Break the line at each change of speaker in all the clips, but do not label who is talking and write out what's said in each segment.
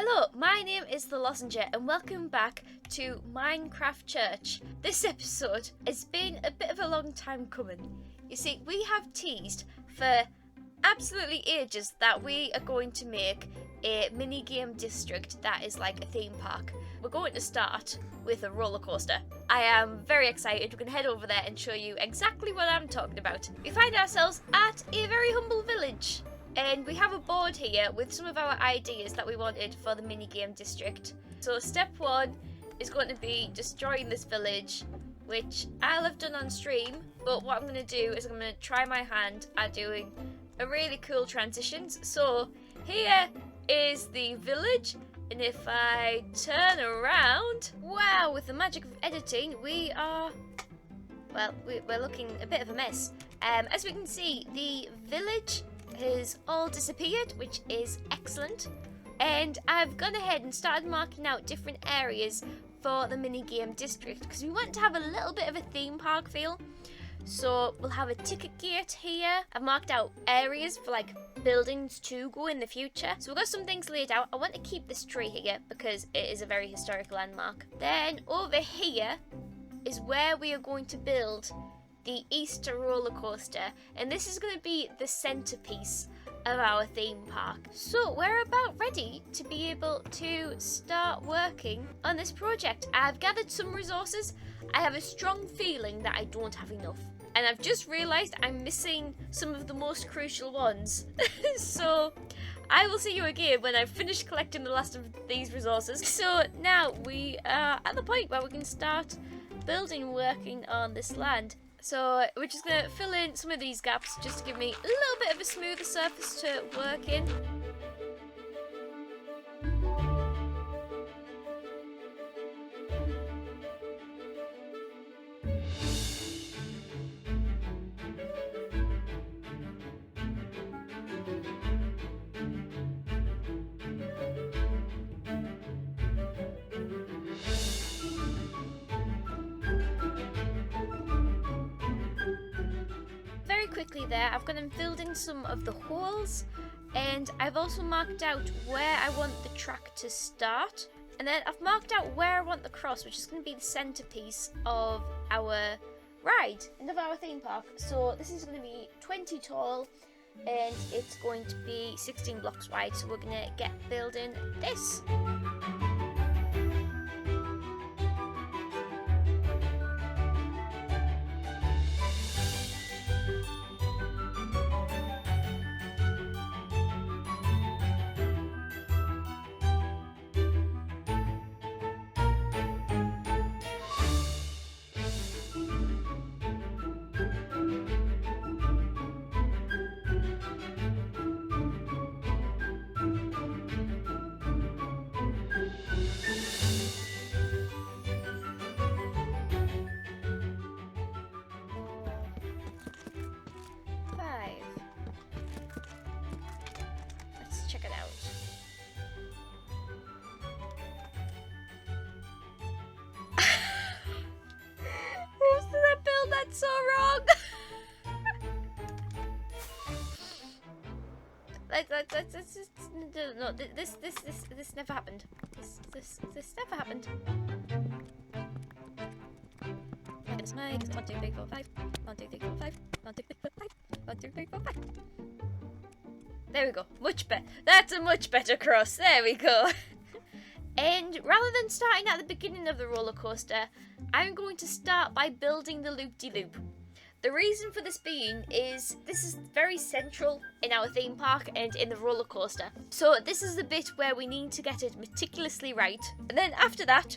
Hello, my name is The Lozenger and welcome back to Minecraft Church. This episode has been a bit of a long time coming. You see, we have teased for absolutely ages that we are going to make a mini game district that is like a theme park. We're going to start with a roller coaster. I am very excited. We're going to head over there and show you exactly what I'm talking about. We find ourselves at a very humble village. And we have a board here with some of our ideas that we wanted for the minigame district. So step one is going to be destroying this village, which I'll have done on stream. But what I'm going to do is I'm going to try my hand at doing a really cool transitions. So here is the village. And if I turn around, wow, with the magic of editing, we are, well, we're looking a bit of a mess. As we can see, the village has all disappeared, which is excellent, and I've gone ahead and started marking out different areas for the minigame district because we want to have a little bit of a theme park feel. So we'll have a ticket gate here. I've marked out areas for like buildings to go in the future, so we've got some things laid out. I want to keep this tree here because it is a very historic landmark. Then over here is where we are going to build the Easter roller coaster, and this is going to be the centerpiece of our theme park. So we're about ready to be able to start working on this project. I've gathered some resources. I have a strong feeling that I don't have enough, and I've just realized I'm missing some of the most crucial ones. So I will see you again when I've finished collecting the last of these resources. So now we are at the point where we can start building and working on this land. So we're just going to fill in some of these gaps just to give me a little bit of a smoother surface to work in. Quickly there, I've gone and filled in some of the holes, and I've also marked out where I want the track to start, and then I've marked out where I want the cross, which is going to be the centerpiece of our ride and of our theme park. So this is going to be 20 tall and it's going to be 16 blocks wide, so we're going to get building this. Check it out. Who's did I build that so wrong? No, this never happened. This never happened. It's my 1, 2, 3, 4, 5. 1, 2, 3, 4, 5. 1, 2, 3, 4, 5. 1, 2, 3, 4, 5. There we go. Much better. That's a much better cross. There we go. And rather than starting at the beginning of the roller coaster, I'm going to start by building the loop-de-loop. The reason for this being is this is very central in our theme park and in the roller coaster. So this is the bit where we need to get it meticulously right. And then after that,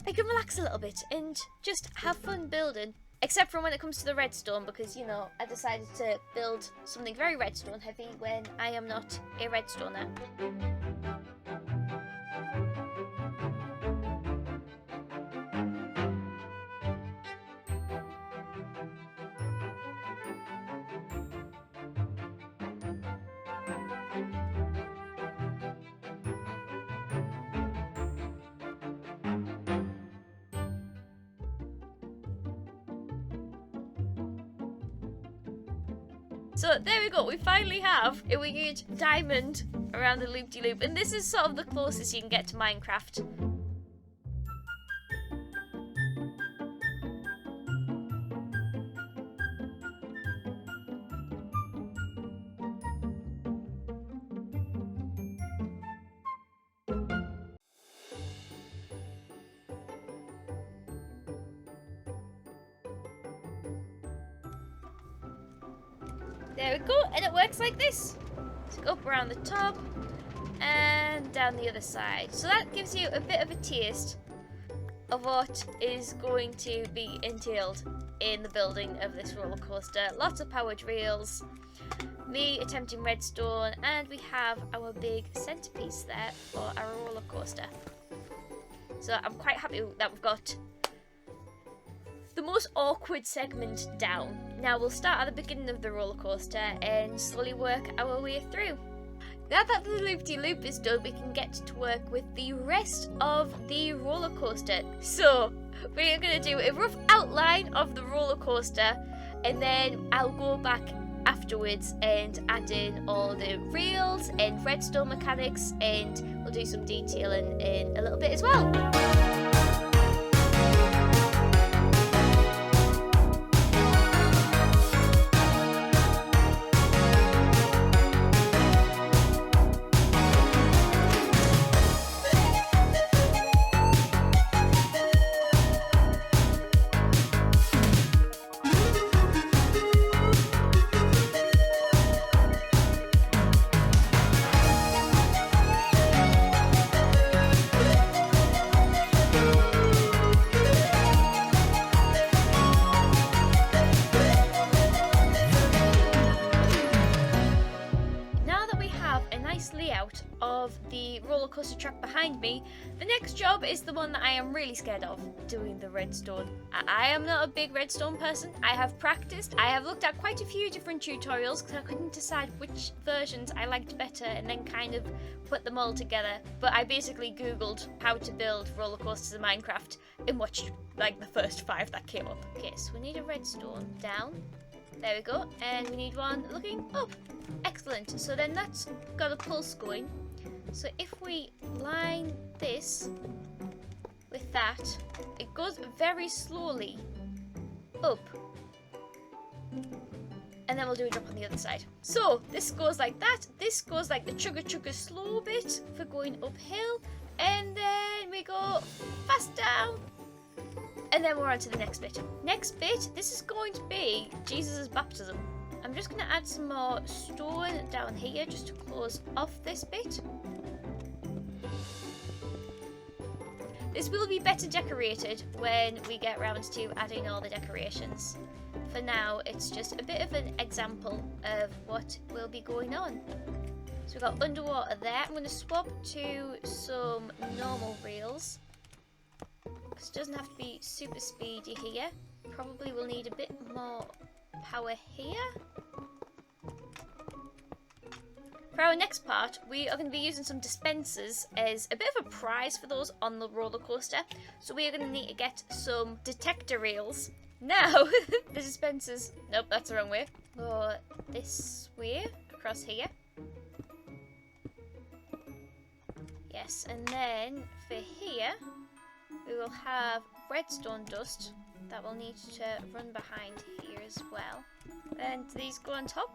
I can relax a little bit and just have fun building. Except for when it comes to the redstone, because, you know, I decided to build something very redstone heavy when I am not a redstoner. So there we go, we finally have a weird diamond around the loop-de-loop, and this is sort of the closest you can get to Minecraft. There we go, and it works like this. So go up around the top and down the other side. So that gives you a bit of a taste of what is going to be entailed in the building of this roller coaster. Lots of powered rails, me attempting redstone, and we have our big centerpiece there for our roller coaster. So I'm quite happy that we've got the most awkward segment down. Now we'll start at the beginning of the roller coaster and slowly work our way through. Now that the loop-de-loop is done, we can get to work with the rest of the roller coaster. So we're going to do a rough outline of the roller coaster, and then I'll go back afterwards and add in all the rails and redstone mechanics, and we'll do some detailing in a little bit as well. Layout of the roller coaster track behind me, the next job is the one that I am really scared of, doing the redstone. I am not a big redstone person. I have practiced, I have looked at quite a few different tutorials because I couldn't decide which versions I liked better and then kind of put them all together. But I basically googled how to build roller coasters in Minecraft and watched like the first 5 that came up. Okay, so we need a redstone down. There we go, and we need one looking up. Excellent, so then that's got a pulse going. So if we line this with that, it goes very slowly up. And then we'll do a drop on the other side. So this goes like that, this goes like the chugga slow bit for going uphill, and then we go fast down. And then we're on to the next bit. Next bit, this is going to be Jesus' baptism. I'm just going to add some more stone down here just to close off this bit. This will be better decorated when we get around to adding all the decorations. For now, it's just a bit of an example of what will be going on. So we've got underwater there. I'm going to swap to some normal rails. It doesn't have to be super speedy here. Probably will need a bit more power here. For our next part, we are going to be using some dispensers as a bit of a prize for those on the roller coaster. So we are going to need to get some detector rails. Now, the dispensers... Nope, that's the wrong way. Go this way, across here. Yes, and then for here... we will have redstone dust that will need to run behind here as well. Then do these go on top?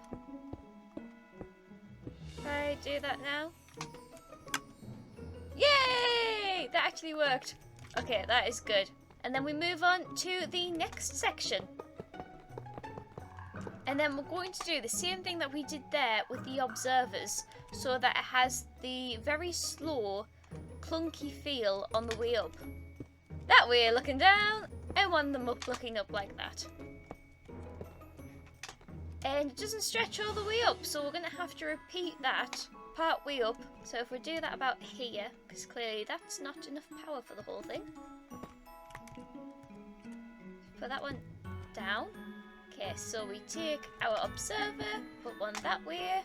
If I do that now. Yay! That actually worked. Okay, that is good. And then we move on to the next section. And then we're going to do the same thing that we did there with the observers, so that it has the very slow, clunky feel on the way up. That way looking down, and one them up looking up like that. And it doesn't stretch all the way up, so we're going to have to repeat that part way up. So if we do that about here, because clearly that's not enough power for the whole thing. Put that one down. Okay, so we take our observer, put one that way.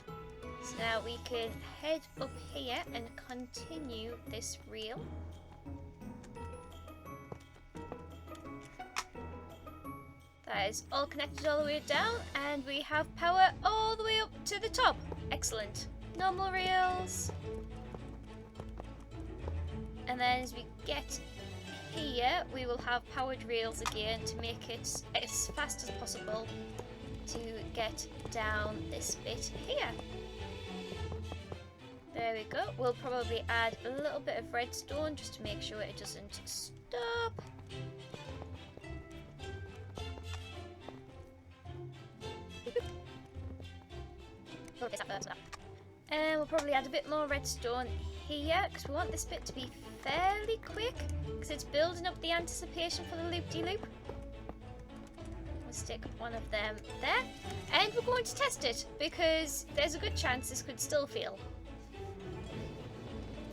So now we can head up here and continue this reel. That is all connected all the way down, and we have power all the way up to the top. Excellent. normal rails. And then as we get here, we will have powered rails again to make it as fast as possible to get down this bit here. There we go. We'll probably add a little bit of redstone just to make sure it doesn't stop. And we'll probably add a bit more redstone here because we want this bit to be fairly quick because it's building up the anticipation for the loop-de-loop. We'll stick one of them there and we're going to test it because there's a good chance this could still fail.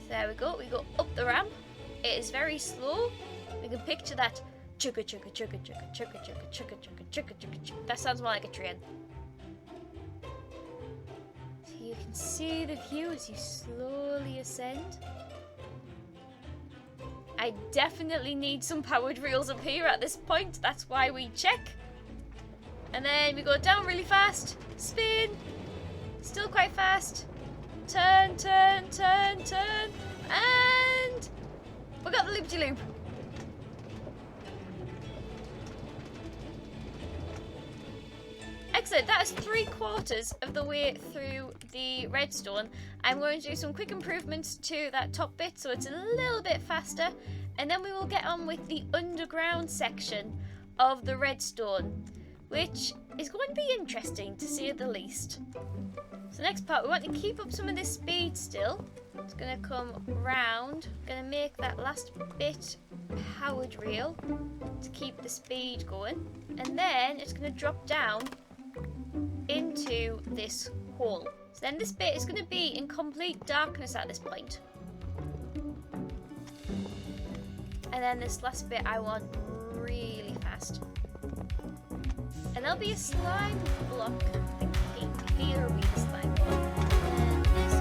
There we go, we go up the ramp. It is very slow. We can picture that chugga chugga chugga chugga chugga chugga chugga chugga chugga chugga chugga. That sounds more like a train. So you can see the view as you slowly ascend. I definitely need some powered rails up here at this point. That's why we check. And then we go down really fast. Spin. Still quite fast. Turn, turn, turn, turn, and we got the loop-de-loop. Excellent, that is 3/4 of the way through the redstone. I'm going to do some quick improvements to that top bit so it's a little bit faster, and then we will get on with the underground section of the redstone, which is going to be interesting to say the least. So next part, we want to keep up some of this speed still. It's going to come round. Going to make that last bit powered rail to keep the speed going. And then it's going to drop down into this hole. So then this bit is going to be in complete darkness at this point. And then this last bit I want really fast. And there'll be a slime block. I think here will be the slime block. And this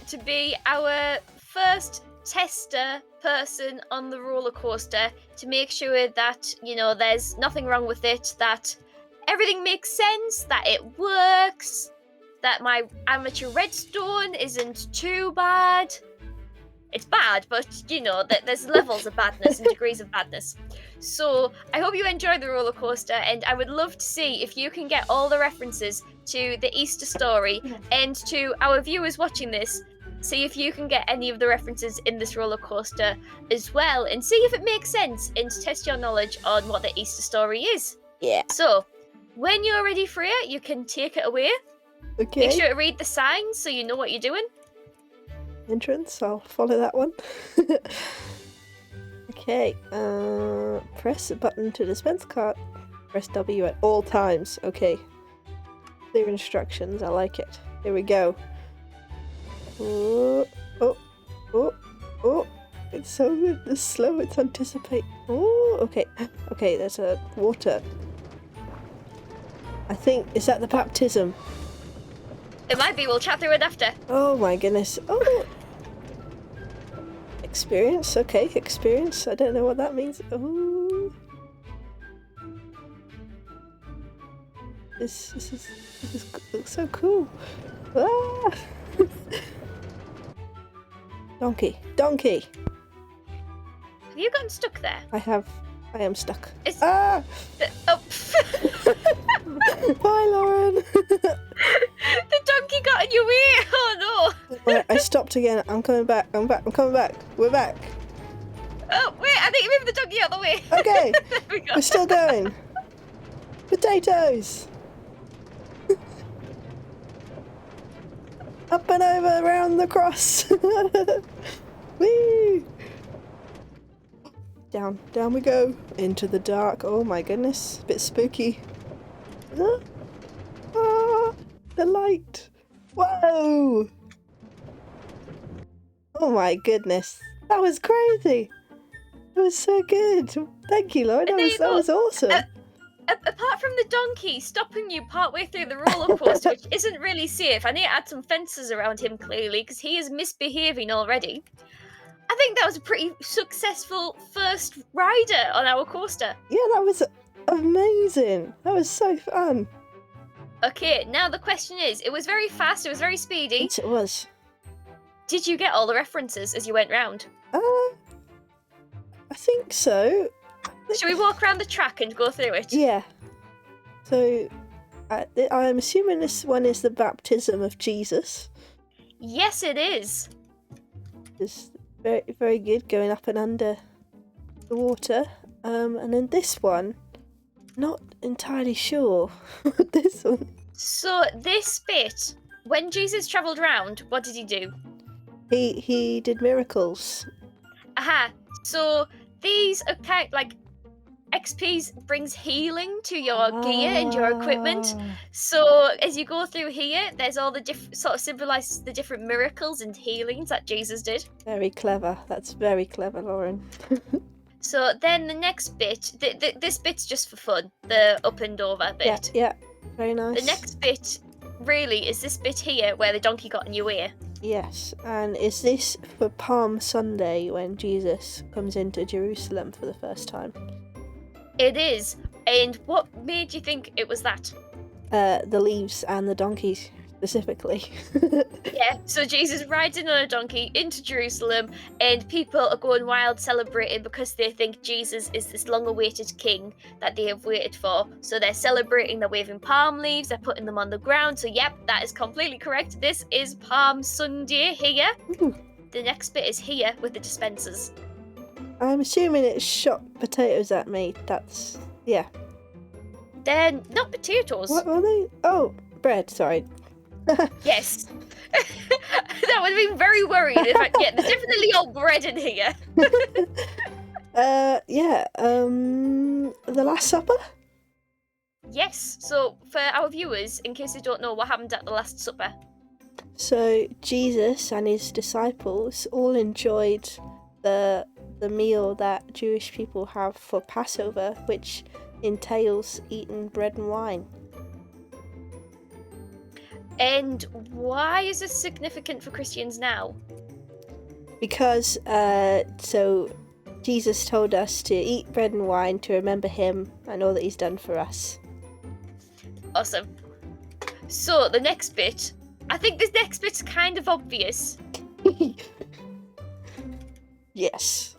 to be our first tester person on the roller coaster to make sure that, you know, there's nothing wrong with it, that everything makes sense, that it works, that my amateur redstone isn't too bad. It's bad, but, you know, that there's levels of badness and degrees of badness. So I hope you enjoy the roller coaster, and I would love to see if you can get all the references to the Easter story, and to our viewers watching this, see if you can get any of the references in this roller coaster as well, and see if it makes sense, and test your knowledge on what the Easter story is.
Yeah.
So when you're ready for it, you can take it away.
Okay.
Make sure to read the signs so you know what you're doing.
Entrance, I'll follow that one. Okay, press a button to dispense card. Press W at all times. Okay. Clear instructions, I like it. Here we go. Oh, oh, oh, oh. It's so good. It's slow, it's anticipate. Oh, okay. Okay, there's a water. I think, is that the baptism?
It might be, we'll chat through it after.
Oh my goodness. Oh. Experience, okay, experience. I don't know what that means. Oh. This looks so cool. Ah. Donkey.
Have you gotten stuck there?
I am stuck.
Oh.
Bye, Lauren.
The donkey got in your way. Oh no.
Right, I stopped again. I'm coming back. I'm coming back. We're back.
Oh wait, I think you moved the donkey out of the way.
Okay.
There we go.
We're still going. Potatoes. Up and over, around the cross. Whee! Down we go. Into the dark. Oh my goodness. A bit spooky. Ah, the light. Whoa! Oh my goodness. That was crazy. That was so good. Thank you, Lauren. That was awesome.
Apart from the donkey stopping you partway through the roller coaster, which isn't really safe, I need to add some fences around him clearly because he is misbehaving already. I think that was a pretty successful first rider on our coaster.
Yeah, that was amazing. That was so fun.
Okay, now the question is, it was very fast, it was very speedy.
Yes, it was.
Did you get all the references as you went round?
I think so.
Shall we walk around the track and go through it?
Yeah. So, I'm assuming this one is the baptism of Jesus.
Yes, it is.
It's very, very good, going up and under the water. And then this one, not entirely sure. This one.
So this bit, when Jesus travelled round, what did he do?
He did miracles.
Aha. So these are kind like XP brings healing to your gear and your equipment. So as you go through here, there's all the different sort of symbolises the different miracles and healings that Jesus did.
Very clever. That's very clever, Lauren.
So then the next bit, this bit's just for fun, the up and over bit.
Yeah, very nice.
The next bit really is this bit here where the donkey got in your way.
Yes, and is this for Palm Sunday when Jesus comes into Jerusalem for the first time?
It is. And what made you think it was that?
The leaves and the donkeys, specifically.
Yeah, so Jesus rides in on a donkey into Jerusalem, and people are going wild celebrating because they think Jesus is this long-awaited king that they have waited for. So they're celebrating, they're waving palm leaves, they're putting them on the ground. So yep, that is completely correct. This is Palm Sunday here.
Ooh.
The next bit is here with the dispensers.
I'm assuming it shot potatoes at me. That's... yeah.
They're not potatoes.
What are they? Oh, bread, sorry.
Yes. That would have been very worried if I get there's definitely old bread in here.
The Last Supper?
Yes, so for our viewers, in case they don't know what happened at the Last Supper.
So Jesus and his disciples all enjoyed the meal that Jewish people have for Passover, which entails eating bread and wine.
And why is this significant for Christians now?
Because so Jesus told us to eat bread and wine to remember him and all that he's done for us.
Awesome. So the next bit, I think this next bit's kind of obvious.
Yes.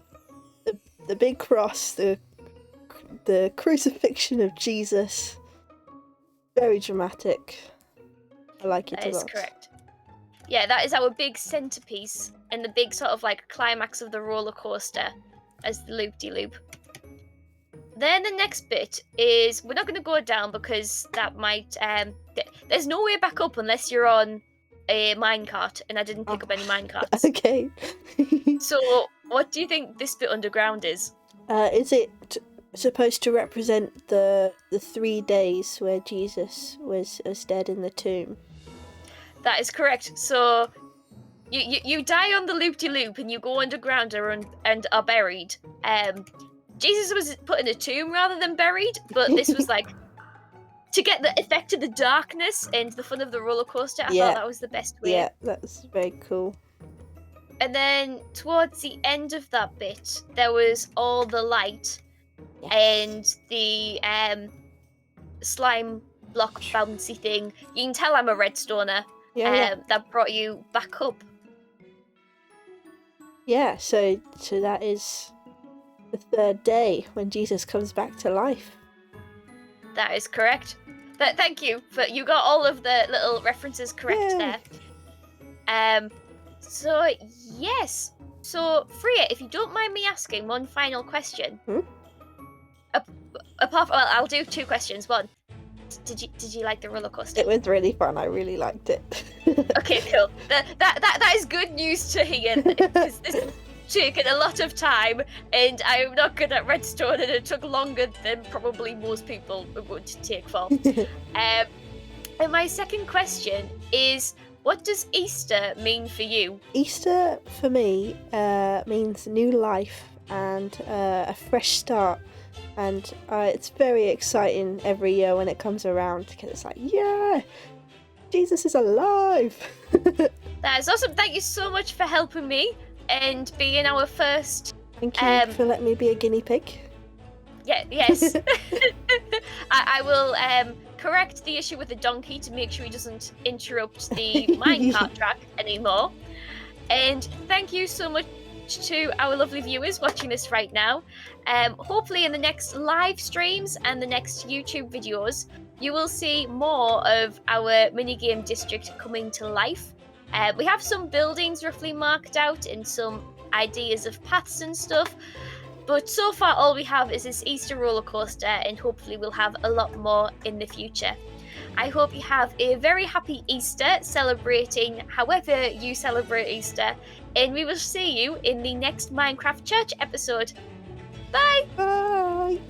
The big cross, the crucifixion of Jesus. Very dramatic. I like it a lot.
That is correct. Yeah, that is our big centerpiece and the big sort of like climax of the roller coaster as the loop-de-loop. then the next bit is, we're not going to go down because that might, there's no way back up unless you're on a minecart, and I didn't pick up any minecarts.
Okay.
So, what do you think this bit underground is?
Is it supposed to represent the 3 days where Jesus was dead in the tomb?
That is correct. So, you die on the loop-de-loop and you go underground and are buried. Jesus was put in a tomb rather than buried, but this was like to get the effect of the darkness and the fun of the roller coaster. I thought that was the best way.
Yeah, that's very cool.
And then towards the end of that bit, there was all the light and the slime block bouncy thing. You can tell I'm a redstoner. That brought you back up.
Yeah, so that is the 3rd day when Jesus comes back to life.
That is correct. Thank you you got all of the little references correct there. So yes. So Freya, if you don't mind me asking one final question. I'll do 2 questions. One, did you like the roller coaster?
It was really fun. I really liked it.
Okay, cool. That is good news to hear, because this has taken a lot of time, and I'm not good at redstone, and it took longer than probably most people would take for. And my second question is, what does Easter mean for you?
Easter for me means new life and a fresh start. And it's very exciting every year when it comes around, because it's like, yeah, Jesus is alive.
That is awesome. Thank you so much for helping me and being our first.
Thank you for letting me be a guinea pig.
Yeah, yes. I will correct the issue with the donkey to make sure he doesn't interrupt the minecart track anymore. And thank you so much to our lovely viewers watching this right now. Hopefully in the next live streams and the next YouTube videos, you will see more of our minigame district coming to life. We have some buildings roughly marked out and some ideas of paths and stuff, but so far all we have is this Easter roller coaster, and hopefully we'll have a lot more in the future. I hope you have a very happy Easter, celebrating however you celebrate Easter, and we will see you in the next Minecraft Church episode. Bye!
Bye!